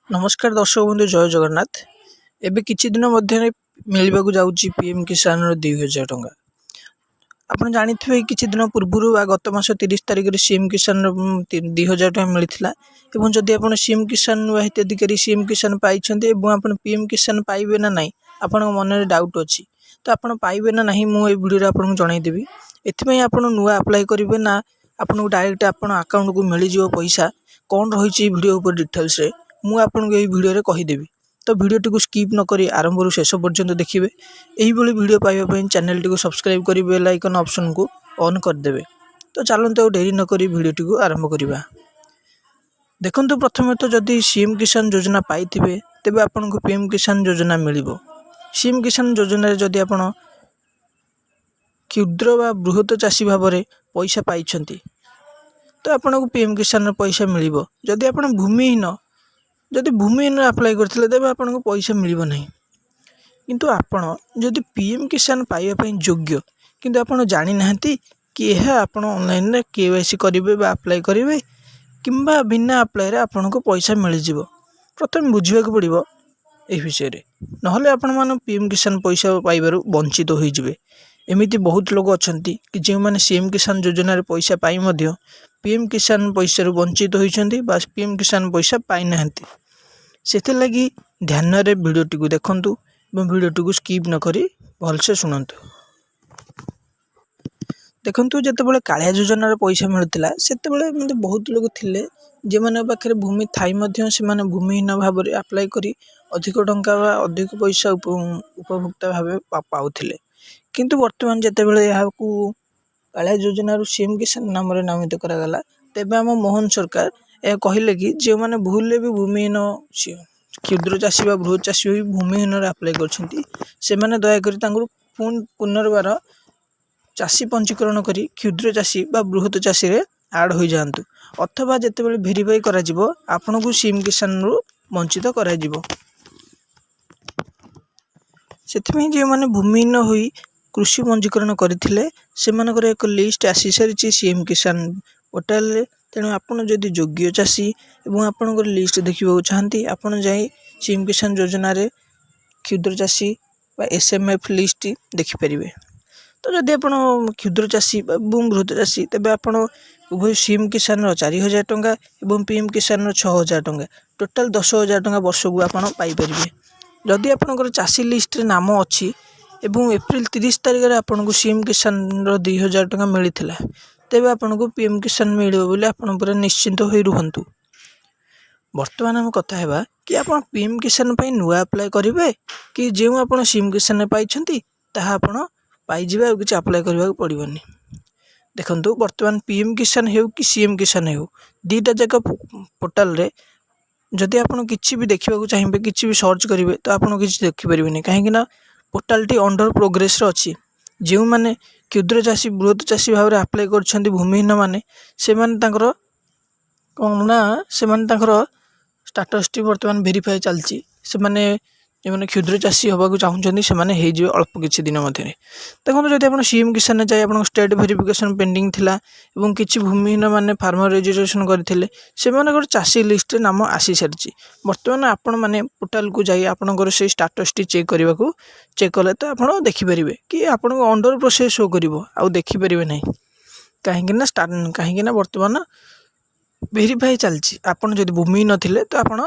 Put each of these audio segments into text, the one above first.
नमस्कार दर्शक बंधु जय जगन्नाथ। एबे किछि दिन मध्य मिलवाक जाउची पीएम किसान 2000 टंका। आपण जानिथिबे किछि दिन पूर्व गत मास 30 तारिख रे सीएम किसान 2000 टंका मिलिथिला एवं जदि आपण सीएम किसान हिताधिकारी सीएम किसान पाइछन्ते एवं आपण पीएम किसान पाइबे ना नाही आपण मन रे डाउट अछि तो आपण पाइबे ना नाही मु ए वीडियो रे आपण जणाई देबी। एथिमे आपण नुआ अप्लाई करिवे ना आपण डायरेक्ट आपण अकाउंट को मिली जिवो पैसा कोन रहिछि वीडियो ऊपर डिटेल्स रे मु आपको यही वीडियो रे कहीदेवी। तो वीडियो टी स्किप न करी आरंभ रु शेष पर्यंत देखिए। यही वीडियो पाइबा चैनल टी सब्सक्राइब करी बेल आइकन ऑप्शन को ऑन करदेवे। तो चलते डेरी न करी वीडियो टी आरंभ करवा। देखंतु प्रथमे तो जदि सीएम किसान योजना पाइथिबे तेबे आपन को पीएम किसान योजना मिलिबो। सीएम किसान योजना रे जदि आपन क्षुद्र व बृहत चाषी भाव में पैसा पाइछंती तो आपन को पीएम किसान पैसा मिलिबो। जदि आपन भूमिहीन जदि भूमिहीन अप्लाई करथिले तेबे आपन को पैसा मिलिबो नहीं। किंतु आपन जदि पीएम किसान पाइबा पई योग्य किंतु आपन जानि नाहंती कि यह आपन ऑनलाइन रे केवाईसी करिवे बा अप्लाई करिवे किंबा बिना अप्लाई रे आपन को पैसा मिल जिवो। प्रथम बुझिबा को पड़िबो ए विषय रे, नहले आपन मान पीएम किसान पैसा पाइबारु वंचित होई जिवे। एमिति बहुत लोग अछंती कि जे माने सीएम किसान योजना रे पैसा पाई मध्य पीएम किसान पैसा रु वंचित होइछंती बा पीएम किसान पैसा पाई नाहंती। सेते लगी ध्यान रे वीडियो टी को देखंतु एवं वीडियो टी को स्किप न करी भलसे सुनंतु। देखंतु जते बेले कालिया योजना रे पैसा मिलथिला सेते बेले एमते बहुत लोग थिले जे माने पाखरे भूमि थाई मध्य से माने भूमिहीन भाव रे अप्लाई करी अधिक टंका बा अधिक पैसा उपभोक्ता भाबे पाउथिले। किंतु वर्तमान जते बेले यहा को कालिया योजना रु सीएम किसान नाम रे नामित करा गला तेबे हम मोहन सरकार ए कहिले कि जे माने भूलले भी भूमिहीन क्षुद्र चाषी बा बृहत चाषी भी भूमिहीन रे अप्लाई करछंती से माने दया करी तांगु पुनर्बार चाषी पंजीकरण करी क्षुद्र चाषी बा बृहत चाषी रे ऐड होई जांतु अथवा जते बेले वेरीफाई करा जिवो आपन को सीएम किसान रु वंचित करा जिवो। सेथमे जे माने भूमिहीन होई कृषि पंजीकरण करथिले सेमानकर एक लिस्ट आसी सारिछि सीएम किसान पोर्टल रे। तेणु आपन जदि योग्य चाषी एवं आपन लिस्ट देखा चाहती आपन जाई सीएम किसान योजना रे क्षुद्र चाषी बा एसएमएफ लिस्ट देखिपारे। तो जदि आपन क्षुद्र चाषी एवं बृहत चाषी तेबे आपन उभय सीएम किसान 4000 टंका एवं पीएम किसान 6000 टंका टोटाल 10000 टंका वर्ष को आपन पाई परिबे। जदि आपन चाषी लिस्ट रे नाम अछि एवं एप्रिल 30 तारिख रे आपन को सीएम किसान 2000 टंका मिलिथिला तेबे आपन को पीएम किसान मिलिबो बोले आपन पूरा निश्चिंत होई रुहंतु। वर्तमान हम कथा हेबा कि आपन पीएम किसान पई नुआ अप्लाई करिवे कि जेउ आपन सीएम किसान पाइछंती ताहा आपन पाई जिबे आ किछ अप्लाई करबा पड़िबोनी। देखंतु वर्तमान पीएम किसान हेउ कि सीएम किसान हेउ दीटा जक पोर्टल रे जदि आपन किछि भी देखिबा को चाहिबे किछि भी सर्च करिवे तो आपन किछि देखि परिबेनी काहे कि ना पोर्टल टी अंडर प्रोग्रेस रे अछि। जेउ माने क्षुद्र चाषी बृहत चाषी भाव में अप्लाई करछंती भूमिहीन माने से माने तांकर कोन ना से माने तांकर स्टेटस टी वर्तमान वेरीफाई चलची से माने जे माने क्षुद्र चाषी होबा को चाहुचंती से माने हे जे अल्प किछि दिन मध्ये देखो जदि आपन सीएम किसान जाय आपन स्टेट वेरिफिकेशन पेंडिंग थिला एवं किछि भूमिहीन माने फार्मर रजिस्ट्रेशन करथिले से माने चाषी लिस्ट रे नाम आसी सरची। वर्तमान आपन माने पोर्टल को जाई आपन से स्टेटस टी चेक करबा को चेक कले तो आपन देखि परिबे कि आपन को अंडर प्रोसेस हो करिवो आ देखि परिबे नै काहे कि ना वर्तमान वेरीफाई चलची। आपन जदि भूमिहीन थिले तो आपन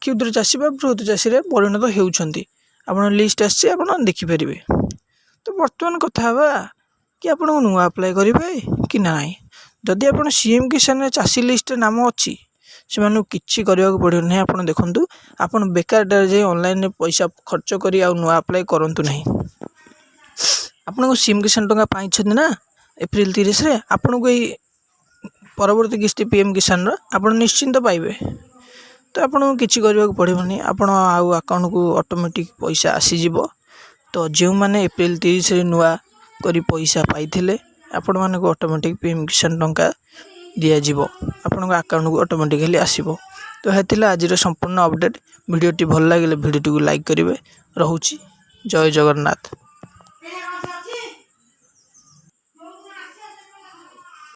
क्षुद्र चाषी बा बृहत चाषी रे परिणत हेउछंती आपन लिस्ट आसी आपन देखि परिबे। तो वर्तमान कथा बा कि आपन नुआ अप्लाई करिवे कि नाही। जदि आपन सीएम किसान चाषी लिस्ट रे नाम अछि से मानु किछि करबा को पड़ियो नै। आपन देखंतु आपन बेकार जे ऑनलाइन रे पैसा खर्च करी आ नुआ अप्लाई करंतु नाही। आपन को सीएम किसान टंका पाइछन ना एप्रिल 30 रे आपन को परवर्ती किस्ती पीएम किसान रो आपन निश्चिंत पाइबे। तो आपन किछि करबा को पड़िबोनी आपन आउ अकाउंट को ऑटोमेटिक पैसा आसी जिवो। तो जे माने एप्रिल 30 रे नुआ करी पैसा पाइथिले आपन माने को ऑटोमेटिक पीएम किसान टंका दिया जिवो आपन को अकाउंट को ऑटोमेटिकली आसीबो। तो हेतिला आज रो संपूर्ण अपडेट वीडियो टी भल लागिले वीडियो टी को लाइक करिवे। रहूची जय जगन्नाथ।